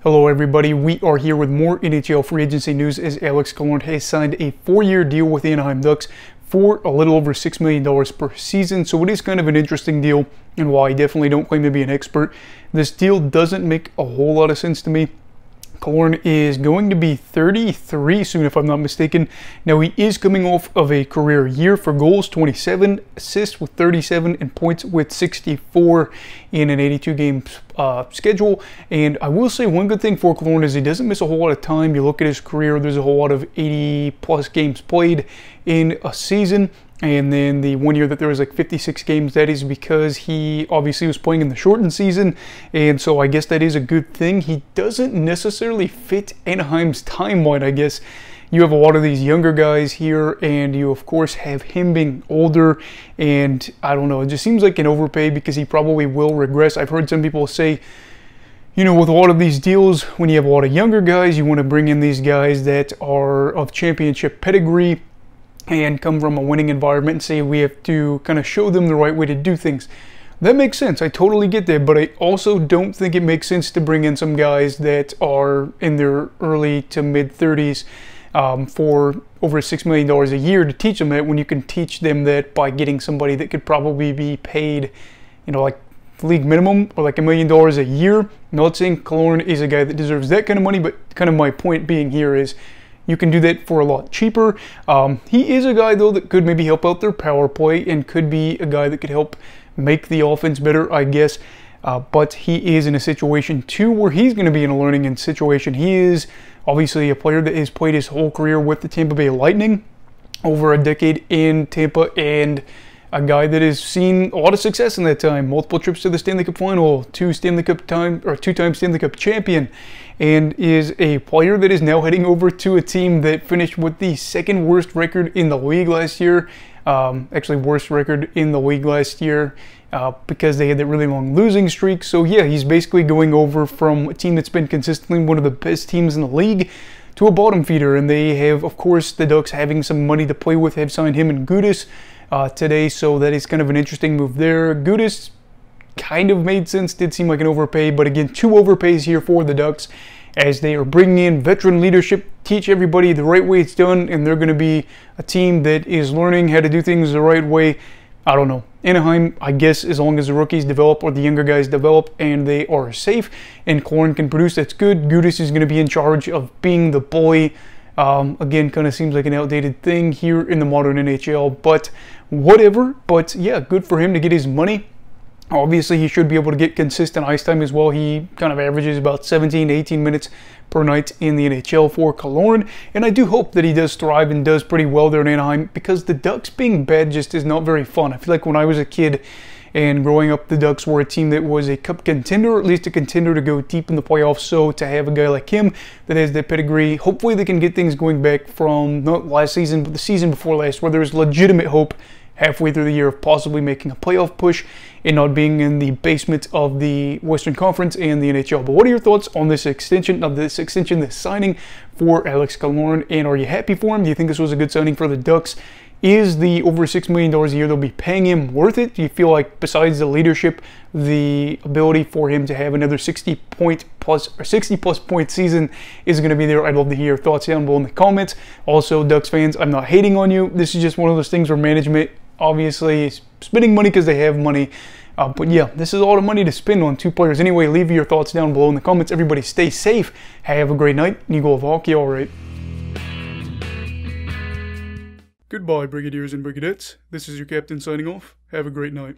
Hello everybody, we are here with more NHL free agency news as Alex Killorn has signed a 4-year deal with the Anaheim Ducks for a little over $6 million per season. So it is kind of an interesting deal, and while I definitely don't claim to be an expert, this deal doesn't make a whole lot of sense to me. Killorn is going to be 33 soon, if I'm not mistaken. Now, he is coming off of a career year for goals, 27, assists with 37, and points with 64 in an 82-game schedule. And I will say one good thing for Killorn is he doesn't miss a whole lot of time. You look at his career, there's a whole lot of 80-plus games played in a season. And then the 1 year that there was like 56 games, that is because he obviously was playing in the shortened season. And so I guess that is a good thing. He doesn't necessarily fit Anaheim's timeline, I guess. You have a lot of these younger guys here, and you of course have him being older. And I don't know, it just seems like an overpay because he probably will regress. I've heard some people say, you know, with a lot of these deals, when you have a lot of younger guys, you want to bring in these guys that are of championship pedigree and come from a winning environment, and say we have to kind of show them the right way to do things. That makes sense. I totally get that, but I also don't think it makes sense to bring in some guys that are in their early to mid 30s for over $6 million a year to teach them that, when you can teach them that by getting somebody that could probably be paid, you know, like league minimum or like $1 million a year. Not saying Killorn is a guy that deserves that kind of money, but kind of my point being here is you can do that for a lot cheaper. He is a guy, though, that could maybe help out their power play and could be a guy that could help make the offense better, I guess. But he is in a situation, too, where he's going to be in a learning situation. He is obviously a player that has played his whole career with the Tampa Bay Lightning, over a decade in Tampa, and a guy that has seen a lot of success in that time. Multiple trips to the Stanley Cup Final, two-time Stanley Cup champion, and is a player that is now heading over to a team that finished with the second worst record in the league last year. Actually, worst record in the league last year because they had that really long losing streak. So yeah, he's basically going over from a team that's been consistently one of the best teams in the league to a bottom feeder. And they have, of course, the Ducks, having some money to play with, have signed him and Gudas today, so that is kind of an interesting move there. Gudas kind of made sense, did seem like an overpay, but again, 2 overpays here for the Ducks as they are bringing in veteran leadership, teach everybody the right way it's done, and they're going to be a team that is learning how to do things the right way. I don't know. Anaheim, I guess, as long as the rookies develop or the younger guys develop and they are safe and Killorn can produce, that's good. Gudas is going to be in charge of being the bully. Again, kind of seems like an outdated thing here in the modern NHL, but whatever. But yeah, good for him to get his money. Obviously, he should be able to get consistent ice time as well. He kind of averages about 17 to 18 minutes per night in the NHL for Killorn, and I do hope that he does thrive and does pretty well there in Anaheim, because the Ducks being bad just is not very fun. I feel like when I was a kid and growing up, the Ducks were a team that was a cup contender, or at least a contender to go deep in the playoffs. So to have a guy like him that has that pedigree, hopefully they can get things going back from not last season, but the season before last, where there was legitimate hope halfway through the year of possibly making a playoff push and not being in the basement of the Western Conference and the NHL. But what are your thoughts on this extension, this signing for Alex Killorn, and are you happy for him? Do you think this was a good signing for the Ducks? Is the over $6 million a year they'll be paying him worth it? Do you feel like, besides the leadership, the ability for him to have another 60-plus point season is going to be there? I'd love to hear your thoughts down below in the comments. Also, Ducks fans, I'm not hating on you. This is just one of those things where management obviously is spending money because they have money. But yeah, this is a lot of money to spend on 2 players. Anyway, leave your thoughts down below in the comments. Everybody stay safe. Have a great night. And you go hockey all right. Goodbye, Brigadiers and Brigadettes. This is your captain signing off. Have a great night.